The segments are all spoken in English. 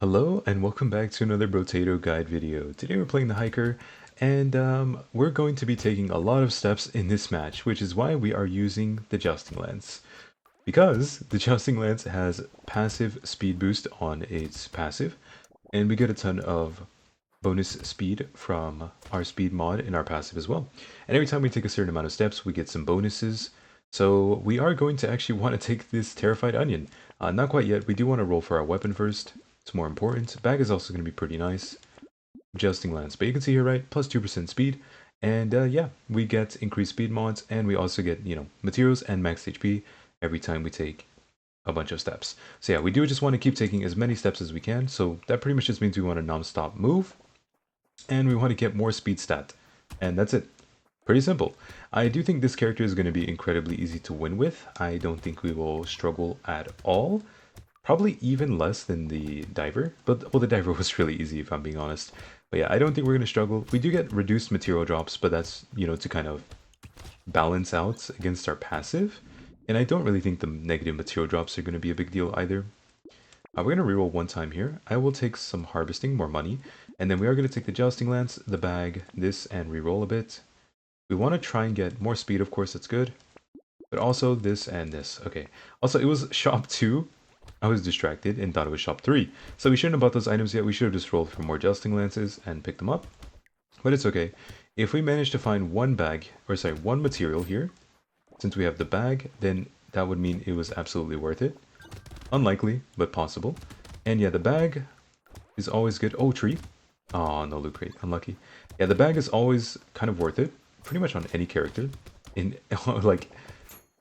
Hello and welcome back to another Brotato guide video. Today we're playing the hiker and we're going to be taking a lot of steps in this match, which is why we are using the jousting lance. Because the jousting lance has passive speed boost on its passive, and we get a ton of bonus speed from our speed mod in our passive as well. And every time we take a certain amount of steps, we get some bonuses. So we are going to actually want to take this Terrified Onion. Not quite yet, we do want to roll for our weapon first. It's more important. Bag is also going to be pretty nice. Jousting lance, but you can see here, right, plus 2% speed. And yeah, we get increased speed mods, and we also get, materials and max HP every time we take a bunch of steps. So yeah, we do just want to keep taking as many steps as we can. So that pretty much just means we want to non-stop move, and we want to get more speed stat. And that's it. Pretty simple. I do think this character is going to be incredibly easy to win with. I don't think we will struggle at all. Probably even less than the diver, but well, the diver was really easy if I'm being honest. But yeah, I don't think we're going to struggle. We do get reduced material drops, but that's, to kind of balance out against our passive. And I don't really think the negative material drops are going to be a big deal either. We're going to reroll one time here. I will take some harvesting, more money. And then we are going to take the jousting lance, the bag, this, and reroll a bit. We want to try and get more speed, of course, that's good. But also this and this. Okay. Also, it was shop 2. I was distracted and thought it was shop 3. So we shouldn't have bought those items yet. We should have just rolled for more jousting lances and picked them up. But it's okay. If we manage to find one material here, since we have the bag, then that would mean it was absolutely worth it. Unlikely, but possible. And yeah, the bag is always good. Oh, tree. Oh, no loot crate. Unlucky. Yeah, the bag is always kind of worth it. Pretty much on any character. In, like,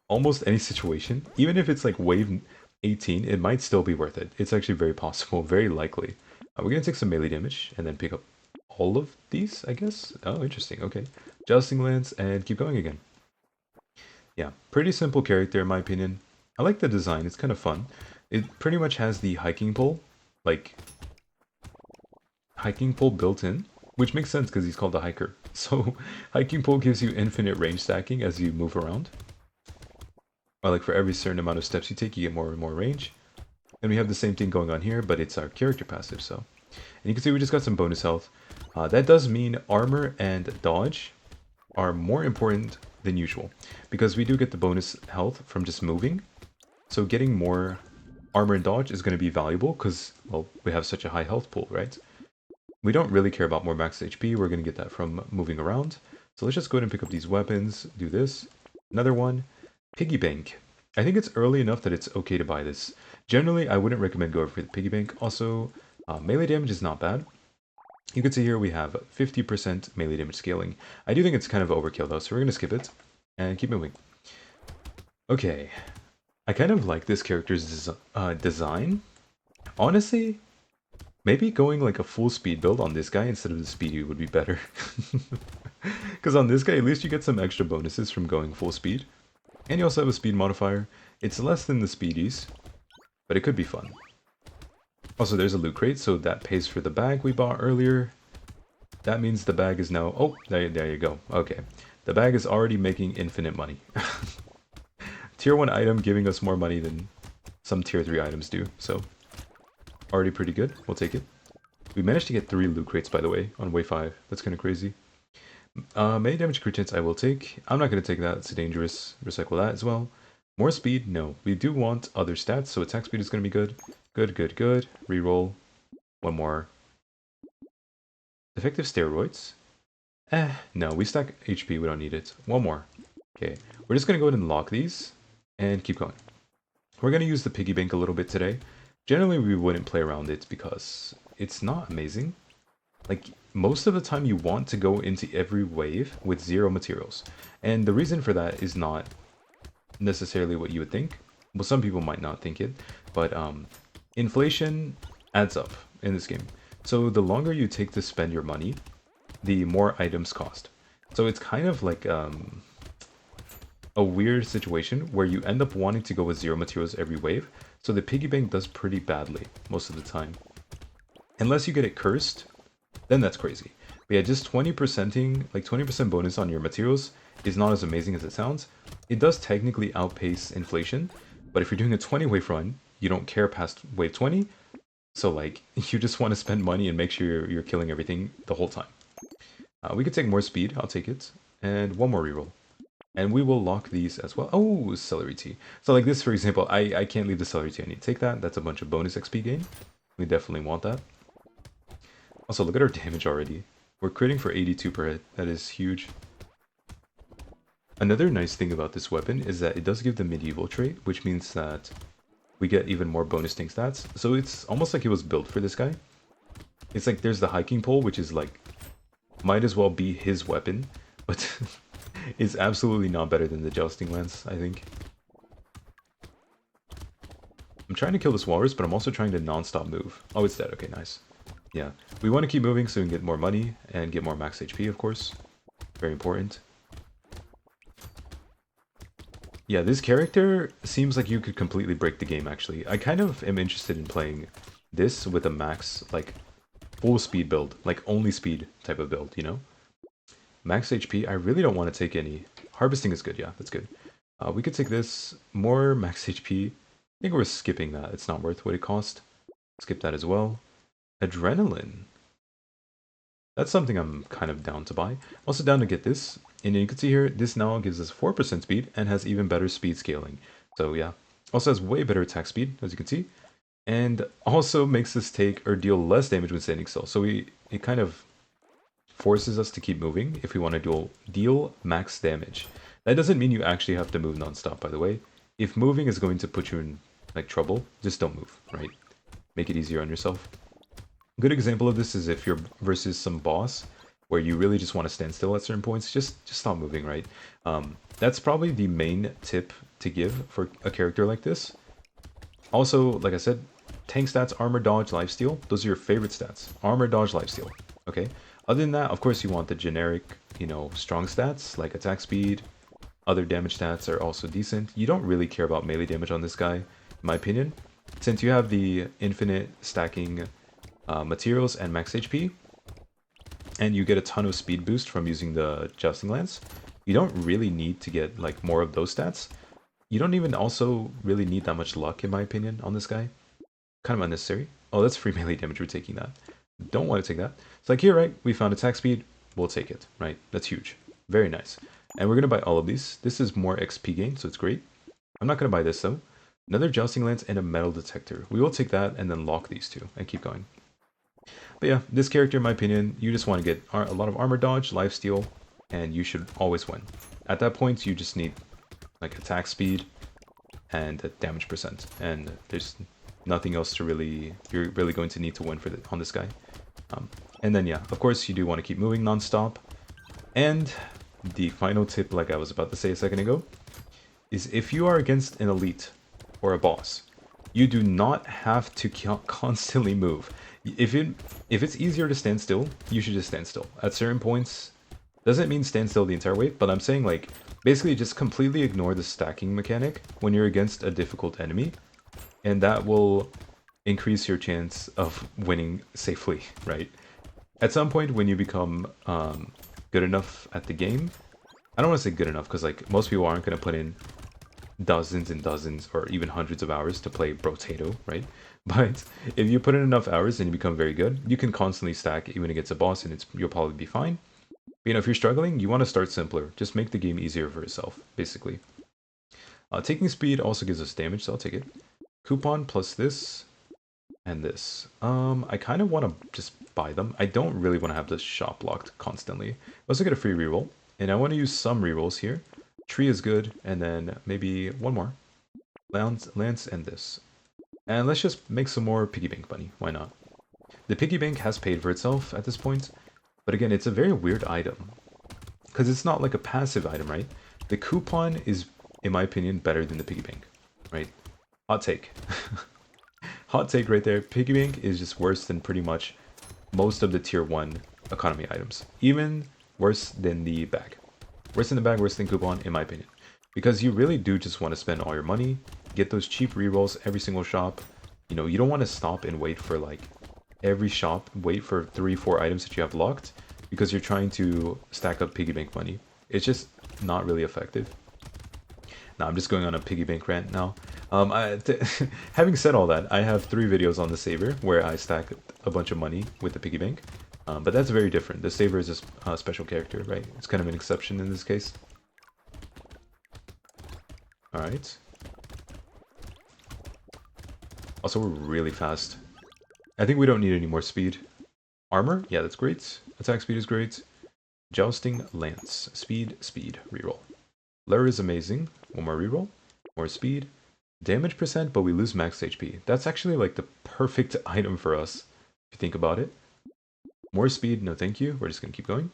almost any situation. Even if it's like wave 18, it might still be worth it. It's actually very possible, very likely. We're going to take some melee damage and then pick up all of these, I guess. Oh, interesting. Okay. Jousting lance and keep going again. Yeah, pretty simple character in my opinion. I like the design. It's kind of fun. It pretty much has the hiking pole, built in, which makes sense because he's called a hiker. So hiking pole gives you infinite range stacking as you move around. Or like for every certain amount of steps you take, you get more and more range. And we have the same thing going on here, but it's our character passive, so. And you can see we just got some bonus health. That does mean armor and dodge are more important than usual, because we do get the bonus health from just moving. So getting more armor and dodge is going to be valuable, because, well, we have such a high health pool, right? We don't really care about more max HP, we're going to get that from moving around. So let's just go ahead and pick up these weapons, do this. Another one. Piggy bank. I think it's early enough that it's okay to buy this. Generally, I wouldn't recommend going for the piggy bank. Also, melee damage is not bad. You can see here we have 50% melee damage scaling. I do think it's kind of overkill though, so we're going to skip it and keep moving. Okay. I kind of like this character's design. Honestly, maybe going like a full speed build on this guy instead of the speedy would be better. Because on this guy, at least you get some extra bonuses from going full speed. And you also have a speed modifier. It's less than the speedies, but it could be fun. Also, there's a loot crate, so that pays for the bag we bought earlier. That means the bag is now... Oh, there you go. Okay. The bag is already making infinite money. Tier 1 item giving us more money than some Tier 3 items do, so... Already pretty good. We'll take it. We managed to get 3 loot crates, by the way, on wave 5. That's kind of crazy. Melee damage crit chance I will take. I'm not going to take that, it's dangerous. Recycle that as well. More speed? No. We do want other stats, so attack speed is going to be good. Good. Reroll. One more. Effective steroids? No, we stack HP, we don't need it. One more. Okay, we're just going to go ahead and lock these, and keep going. We're going to use the piggy bank a little bit today. Generally, we wouldn't play around it because it's not amazing. Like, most of the time you want to go into every wave with 0 materials. And the reason for that is not necessarily what you would think. Well, some people might not think it, but inflation adds up in this game. So the longer you take to spend your money, the more items cost. So it's kind of like a weird situation where you end up wanting to go with 0 materials every wave. So the piggy bank does pretty badly most of the time. Unless you get it cursed, then that's crazy. But yeah, just 20%ing, like 20% bonus on your materials is not as amazing as it sounds. It does technically outpace inflation, but if you're doing a 20 wave run, you don't care past wave 20, So like, you just want to spend money and make sure you're killing everything the whole time. We could take more speed, I'll take it. And one more reroll. And we will lock these as well. Oh, celery tea. So like this, for example, I can't leave the celery tea. I need to take that. That's a bunch of bonus XP gain. We definitely want that. Also, look at our damage already. We're critting for 82 per hit. That is huge. Another nice thing about this weapon is that it does give the medieval trait, which means that we get even more bonus tank stats. So it's almost like it was built for this guy. It's like there's the hiking pole, which is like, might as well be his weapon, but it's absolutely not better than the jousting lance, I think. I'm trying to kill this walrus, but I'm also trying to non-stop move. Oh, it's dead. Okay, nice. Yeah, we want to keep moving so we can get more money and get more max HP, of course. Very important. Yeah, this character seems like you could completely break the game, actually. I kind of am interested in playing this with a max, like, full speed build. Like, only speed type of build, you know? Max HP, I really don't want to take any. Harvesting is good, yeah, that's good. We could take this. More max HP. I think we're skipping that. It's not worth what it cost. Skip that as well. Adrenaline. That's something I'm kind of down to buy. Also down to get this. And you can see here, this now gives us 4% speed and has even better speed scaling. So yeah. Also has way better attack speed, as you can see. And also makes us take or deal less damage when standing still. So it kind of forces us to keep moving if we want to deal max damage. That doesn't mean you actually have to move non-stop, by the way. If moving is going to put you in like trouble, just don't move, right? Make it easier on yourself. A good example of this is if you're versus some boss where you really just want to stand still at certain points, just stop moving, right? That's probably the main tip to give for a character like this. Also, like I said, tank stats, armor, dodge, lifesteal, those are your favorite stats. Armor, dodge, lifesteal, okay? Other than that, of course, you want the generic, you know, strong stats, like attack speed. Other damage stats are also decent. You don't really care about melee damage on this guy, in my opinion. Since you have the infinite stacking materials and max HP, and you get a ton of speed boost from using the jousting lance, you don't really need to get like more of those stats. You don't even also really need that much luck, in my opinion, on this guy. Kind of unnecessary. Oh, that's free melee damage, we're taking that. Don't want to take that. It's like, here, right, we found attack speed, we'll take it, right? That's huge. Very nice. And we're going to buy all of these. This is more XP gain, so it's great. I'm not going to buy this, though. Another jousting lance and a metal detector. We will take that and then lock these two and keep going. But yeah, this character, in my opinion, you just want to get a lot of armor dodge, lifesteal, and you should always win. At that point, you just need like attack speed and damage percent. And there's nothing else to you're really going to need to win on this guy. And then yeah, of course you do want to keep moving non-stop. And the final tip, like I was about to say a second ago, is if you are against an elite or a boss, you do not have to constantly move. If it's easier to stand still, you should just stand still. At certain points, doesn't mean stand still the entire way, but I'm saying like, basically just completely ignore the stacking mechanic when you're against a difficult enemy, and that will increase your chance of winning safely, right? At some point when you become good enough at the game, I don't want to say good enough because like most people aren't going to put in dozens and dozens or even hundreds of hours to play Brotato, right? But if you put in enough hours and you become very good, you can constantly stack even against a boss and you'll probably be fine. But, you know, if you're struggling, you want to start simpler. Just make the game easier for yourself, basically. Taking speed also gives us damage, so I'll take it. Coupon plus this and this. I kind of want to just buy them. I don't really want to have this shop locked constantly. I also get a free reroll, and I want to use some rerolls here. Tree is good, and then maybe one more. Lance and this. And let's just make some more piggy bank money. Why not? The piggy bank has paid for itself at this point, but again, it's a very weird item. Because it's not like a passive item, right? The coupon is, in my opinion, better than the piggy bank, right? Hot take. Hot take right there. Piggy bank is just worse than pretty much most of the tier 1 economy items. Even worse than the bag. Worse than the bag, worse than coupon, in my opinion. Because you really do just want to spend all your money, get those cheap rerolls every single shop. You know, you don't want to stop and wait for like every shop, wait for 3-4 items that you have locked because you're trying to stack up piggy bank money. It's just not really effective. Now I'm just going on a piggy bank rant now. Having said all that, I have 3 videos on the saver where I stack a bunch of money with the piggy bank. But that's very different. The saver is a special character, right? It's kind of an exception in this case. Alright. Also, we're really fast. I think we don't need any more speed. Armor? Yeah, that's great. Attack speed is great. Jousting Lance. Speed, speed, reroll. Lure is amazing. One more reroll. More speed. Damage percent, but we lose max HP. That's actually like the perfect item for us, if you think about it. More speed, no thank you. We're just gonna keep going.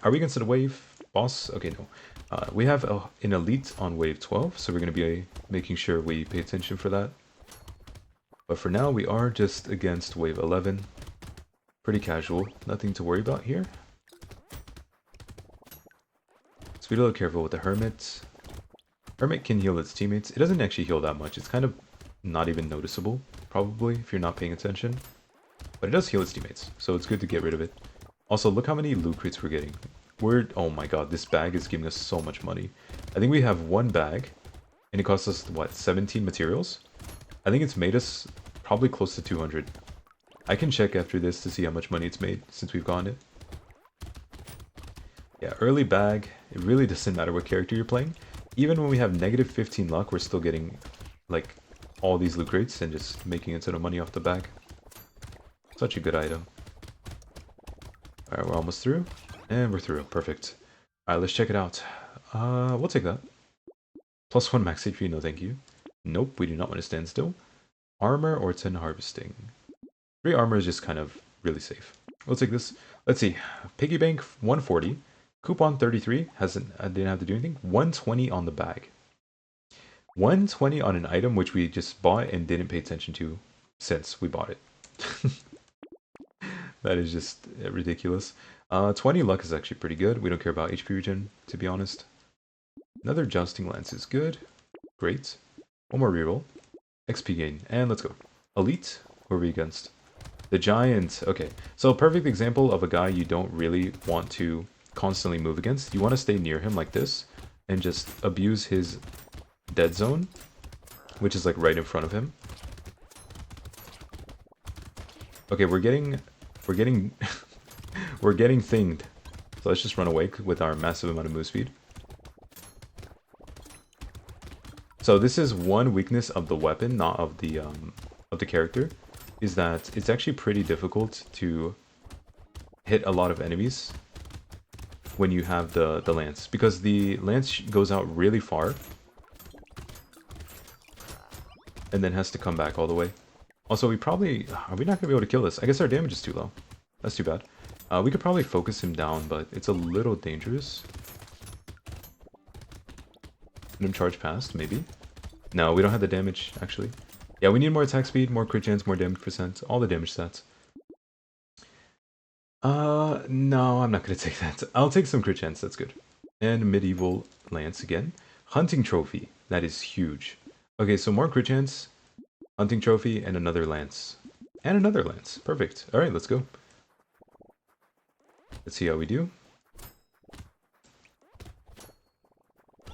Are we against a wave? Boss? Okay, no. We have an elite on wave 12, so we're gonna be making sure we pay attention for that. But for now, we are just against wave 11. Pretty casual. Nothing to worry about here. So be a little careful with the Hermit. Hermit can heal its teammates. It doesn't actually heal that much. It's kind of not even noticeable, probably, if you're not paying attention. But it does heal its teammates, so it's good to get rid of it. Also, look how many loot crates we're getting. Oh my god, this bag is giving us so much money. I think we have 1 bag, and it costs us, what, 17 materials? I think it's made us probably close to 200. I can check after this to see how much money it's made since we've gotten it. Yeah, early bag, it really doesn't matter what character you're playing. Even when we have negative 15 luck, we're still getting, like, all these loot crates and just making a ton of money off the bag. Such a good item. Alright, we're almost through. And we're through. Perfect. Alright, let's check it out. We'll take that. +1 max HP, no thank you. Nope, we do not want to stand still. Armor or 10 harvesting. 3 armor is just kind of really safe. We'll take this. Let's see. Piggy bank 140. Coupon 33 didn't have to do anything. 120 on the bag. 120 on an item which we just bought and didn't pay attention to since we bought it. That is just ridiculous. 20 luck is actually pretty good. We don't care about HP regen, to be honest. Another Jousting Lance is good. Great. One more reroll. XP gain. And let's go. Elite? Who are we against? The Giant. Okay. So a perfect example of a guy you don't really want to constantly move against. You want to stay near him like this and just abuse his dead zone, which is like right in front of him. Okay, we're getting we're getting thinged. So let's just run away with our massive amount of move speed. So this is one weakness of the weapon, not of the character, is that it's actually pretty difficult to hit a lot of enemies when you have the lance, because the lance goes out really far and then has to come back all the way. Also, are we not gonna be able to kill this? I guess our damage is too low. That's too bad. We could probably focus him down, but it's a little dangerous. Let him charge past, maybe. No, we don't have the damage, actually. Yeah, we need more attack speed, more crit chance, more damage percent, all the damage stats. No, I'm not gonna take that. I'll take some crit chance, that's good. And medieval lance again. Hunting trophy, that is huge. Okay, so more crit chance, hunting trophy, and another lance. And another lance, perfect. Alright, let's go. Let's see how we do.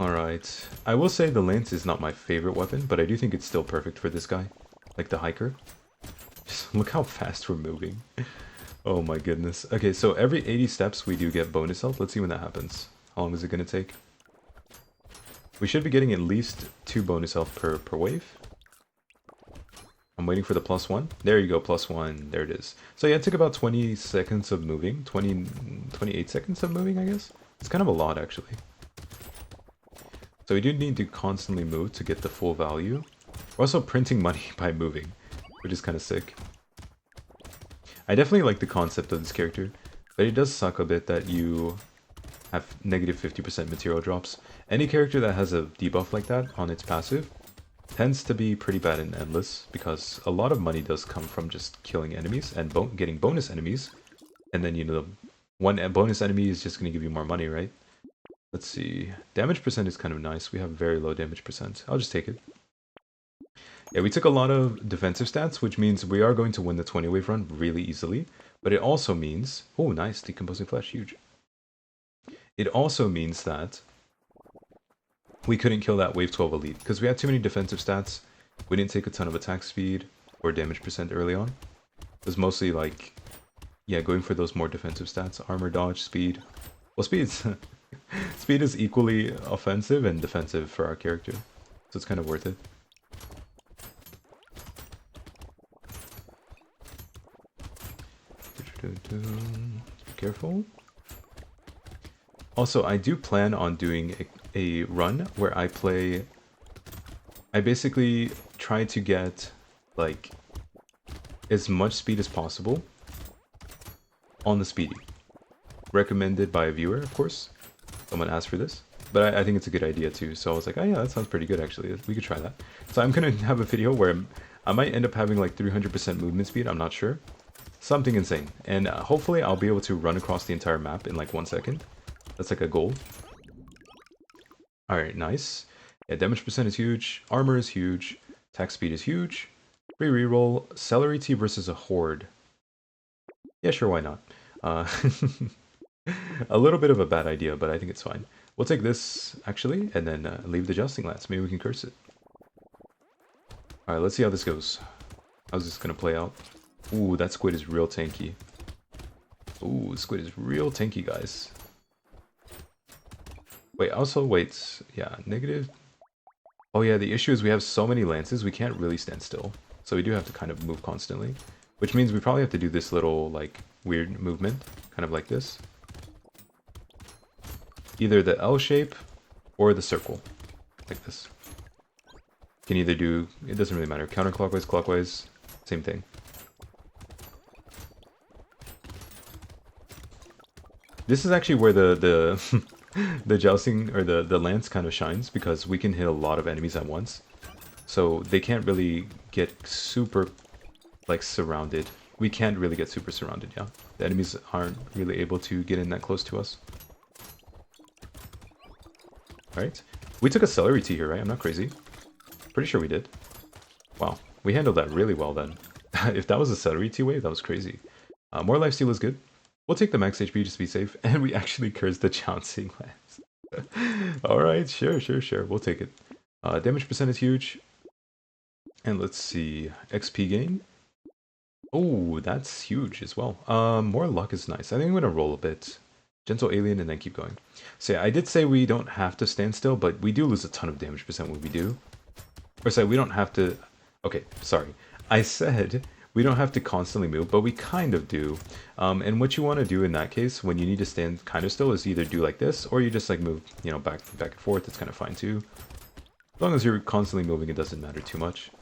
Alright, I will say the lance is not my favorite weapon, but I do think it's still perfect for this guy. Like the hiker. Just look how fast we're moving. Oh my goodness. Okay, so every 80 steps we do get bonus health. Let's see when that happens. How long is it going to take? We should be getting at least 2 bonus health per wave. I'm waiting for the +1. There you go, +1. There it is. So yeah, it took about 20 seconds of moving. 28 seconds of moving, I guess? It's kind of a lot, actually. So we do need to constantly move to get the full value. We're also printing money by moving, which is kind of sick. I definitely like the concept of this character, but it does suck a bit that you have negative 50% material drops. Any character that has a debuff like that on its passive tends to be pretty bad in Endless, because a lot of money does come from just killing enemies and getting bonus enemies. And then, you know, one bonus enemy is just going to give you more money, right? Let's see. Damage percent is kind of nice. We have very low damage percent. I'll just take it. Yeah, we took a lot of defensive stats, which means we are going to win the 20 wave run really easily. But it also means... Oh, nice. Decomposing flesh. Huge. It also means that we couldn't kill that wave 12 elite because we had too many defensive stats. We didn't take a ton of attack speed or damage percent early on. It was mostly like, yeah, going for those more defensive stats. Armor, dodge, speed. Well, speed's speed is equally offensive and defensive for our character. So it's kind of worth it. Be careful. Also, I do plan on doing a run where I basically try to get, like, as much speed as possible on the speedy. Recommended by a viewer, of course. Someone asked for this. But I think it's a good idea too, so I was like, oh yeah, that sounds pretty good actually. We could try that. So I'm gonna have a video where I might end up having like 300% movement speed, I'm not sure. Something insane. And hopefully I'll be able to run across the entire map in like 1 second. That's like a goal. Alright, nice. Yeah, damage percent is huge. Armor is huge. Attack speed is huge. Free reroll. Celery tea versus a horde. Yeah, sure, why not? A little bit of a bad idea, but I think it's fine. We'll take this, actually, and then leave the Jousting Lance. Maybe we can curse it. Alright, let's see how this goes. How's this gonna play out? Ooh, that squid is real tanky. Ooh, squid is real tanky, guys. Wait, also, wait. Yeah, negative. Oh yeah, the issue is we have so many lances, we can't really stand still. So we do have to kind of move constantly. Which means we probably have to do this little, like, weird movement. Kind of like this. Either the L shape or the circle. Like this. Can either do, it doesn't really matter, counterclockwise, clockwise, same thing. This is actually where the the jousting, or the lance kind of shines, because we can hit a lot of enemies at once. So they can't really get super, like, surrounded. We can't really get super surrounded, yeah. The enemies aren't really able to get in that close to us. Alright. We took a celery tea here, right? I'm not crazy. Pretty sure we did. Wow. We handled that really well then. If that was a celery tea wave, that was crazy. More lifesteal is good. We'll take the max HP just to be safe. And we actually cursed the Jouncing Lance. Alright, sure. We'll take it. Damage percent is huge. And let's see. XP gain. Oh, that's huge as well. More luck is nice. I think I'm going to roll a bit. Gentle Alien and then keep going. So yeah, I did say we don't have to stand still, but we do lose a ton of damage percent when we do. Or sorry, we don't have to... Okay, sorry. I said we don't have to constantly move, but we kind of do. And what you want to do in that case, when you need to stand kind of still, is either do like this, or you just like move, you know, back and forth. It's kind of fine too. As long as you're constantly moving, it doesn't matter too much.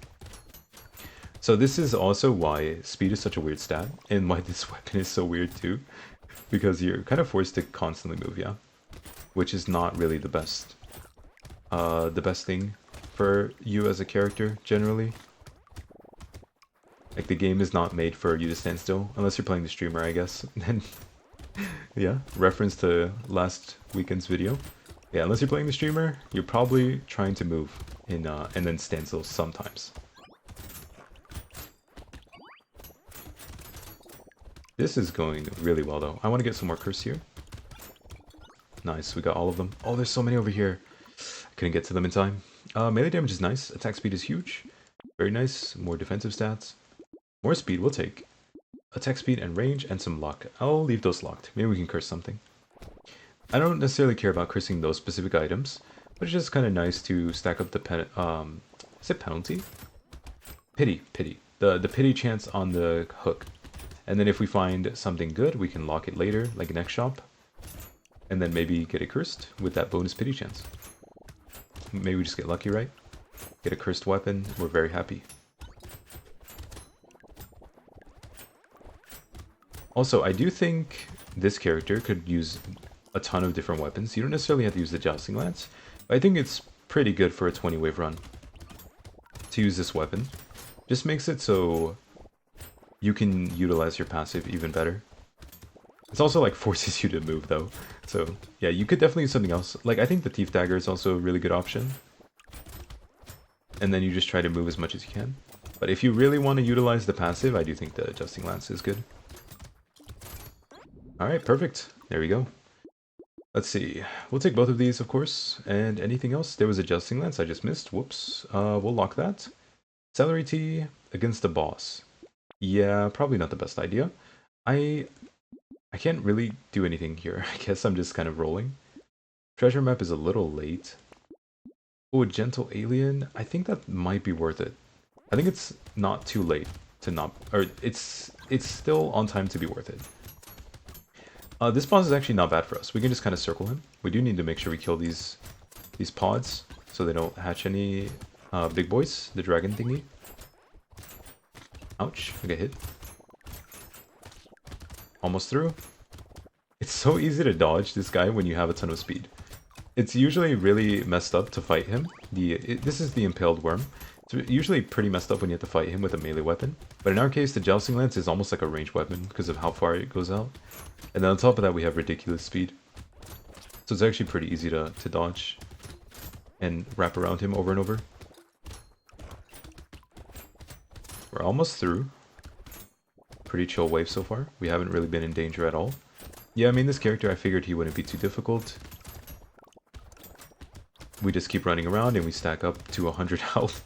So this is also why speed is such a weird stat, and why this weapon is so weird too. Because you're kind of forced to constantly move, yeah? Which is not really the best thing for you as a character, generally. Like, the game is not made for you to stand still, unless you're playing the streamer, I guess. And yeah, reference to last weekend's video. Yeah, unless you're playing the streamer, you're probably trying to move in, and then stand still sometimes. This is going really well, though. I want to get some more curse here. Nice, we got all of them. Oh, there's so many over here. I couldn't get to them in time. Melee damage is nice. Attack speed is huge. Very nice. More defensive stats. More speed, we'll take. Attack speed and range and some luck. I'll leave those locked. Maybe we can curse something. I don't necessarily care about cursing those specific items, but it's just kind of nice to stack up the is it penalty? Pity. The pity chance on the hook. And then if we find something good, we can lock it later, like next shop. And then maybe get it cursed with that bonus pity chance. Maybe we just get lucky, right? Get a cursed weapon, we're very happy. Also, I do think this character could use a ton of different weapons. You don't necessarily have to use the Jousting Lance, but I think it's pretty good for a 20 wave run to use this weapon. Just makes it so you can utilize your passive even better. It's also like forces you to move though. So yeah, you could definitely use something else. Like I think the Thief Dagger is also a really good option. And then you just try to move as much as you can. But if you really want to utilize the passive, I do think the Jousting Lance is good. Alright, perfect. There we go. Let's see. We'll take both of these, of course. And anything else? There was adjusting lens I just missed. Whoops. We'll lock that. Celery tea against the boss. Yeah, probably not the best idea. I I can't really do anything here. I guess I'm just kind of rolling. Treasure map is a little late. Oh, a gentle alien. I think that might be worth it. I think it's not too late to not, or it's still on time to be worth it. This boss is actually not bad for us. We can just kind of circle him. We do need to make sure we kill these pods so they don't hatch any big boys. The dragon thingy. Ouch! I get hit. Almost through. It's so easy to dodge this guy when you have a ton of speed. It's usually really messed up to fight him. This is the impaled worm. It's usually pretty messed up when you have to fight him with a melee weapon. But in our case, the jousting lance is almost like a ranged weapon because of how far it goes out. And then on top of that, we have ridiculous speed. So it's actually pretty easy to dodge and wrap around him over and over. We're almost through. Pretty chill wave so far. We haven't really been in danger at all. Yeah, I mean, this character, I figured he wouldn't be too difficult. We just keep running around and we stack up to 100 health.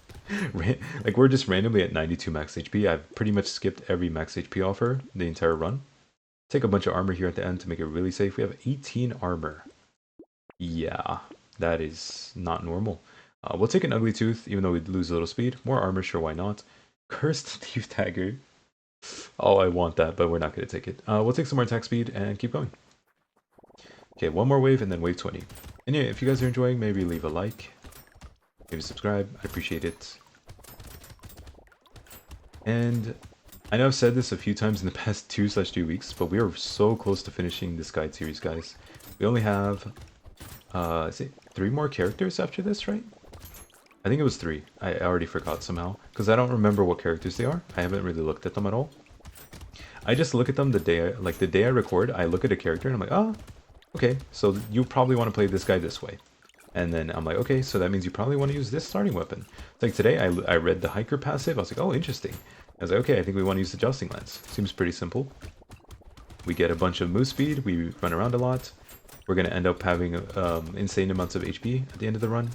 Like, we're just randomly at 92 max HP. I've pretty much skipped every max HP offer the entire run. Take a bunch of armor here at the end to make it really safe. We have 18 armor. Yeah, that is not normal. We'll take an ugly tooth, even though we lose a little speed. More armor, sure, why not? Cursed Thief Dagger. Oh, I want that, but we're not going to take it. We'll take some more attack speed and keep going. Okay, one more wave and then wave 20. And yeah, if you guys are enjoying, maybe leave a like. Maybe subscribe. I'd appreciate it. And I know I've said this a few times in the past 2/3 weeks, but we are so close to finishing this guide series, guys. We only have, is it 3 more characters after this, right? I think it was 3. I already forgot somehow, because I don't remember what characters they are. I haven't really looked at them at all. I just look at them the day I record, I look at a character and I'm like, oh, okay, so you probably want to play this guy this way. And then I'm like, okay, so that means you probably want to use this starting weapon. It's like today, I read the hiker passive, I was like, oh, interesting. I was like, okay, I think we want to use the jousting lens. Seems pretty simple. We get a bunch of move speed, we run around a lot. We're going to end up having insane amounts of HP at the end of the run.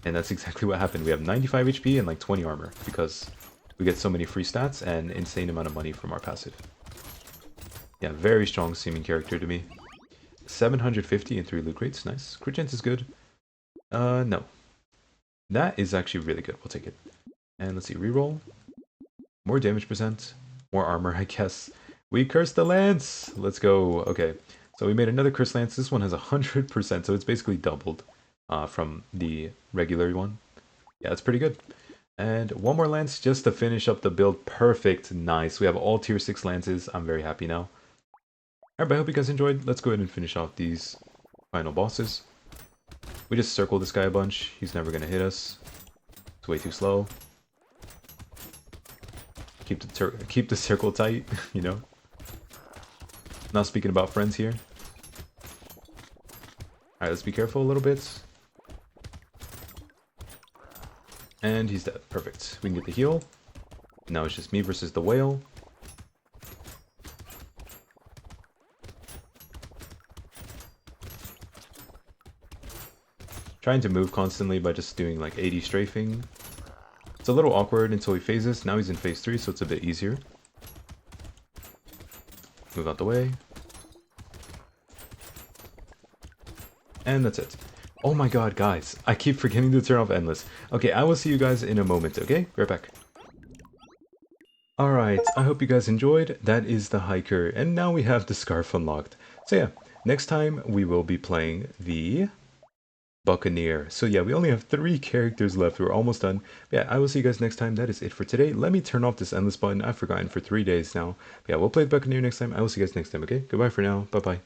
And that's exactly what happened. We have 95 HP and like 20 armor because we get so many free stats and insane amount of money from our passive. Yeah, very strong seeming character to me. 750 and 3 loot crates, nice. Crit chance is good. No. That is actually really good, we'll take it. And let's see, reroll. More damage percent. More armor, I guess. We cursed the lance! Let's go. Okay, so we made another cursed lance. This one has 100%, so it's basically doubled from the regular one. Yeah, that's pretty good. And one more lance just to finish up the build. Perfect, nice. We have all tier 6 lances. I'm very happy now. Alright, but I hope you guys enjoyed. Let's go ahead and finish off these final bosses. We just circle this guy a bunch. He's never going to hit us. It's way too slow. Keep the circle tight, you know. Not speaking about friends here. Alright, let's be careful a little bit. And he's dead. Perfect. We can get the heal. Now it's just me versus the whale. Trying to move constantly by just doing like 80 strafing. It's a little awkward until he phases. Now he's in phase 3, so it's a bit easier. Move out the way. And that's it. Oh my god, guys. I keep forgetting to turn off endless. Okay, I will see you guys in a moment, okay? Right back. Alright, I hope you guys enjoyed. That is the hiker. And now we have the scarf unlocked. So yeah, next time we will be playing the Buccaneer. So yeah, we only have 3 characters left. We're almost done. But yeah, I will see you guys next time. That is it for today. Let me turn off this endless button. I've forgotten for 3 days now. But yeah, we'll play the Buccaneer next time. I will see you guys next time, okay? Goodbye for now. Bye-bye.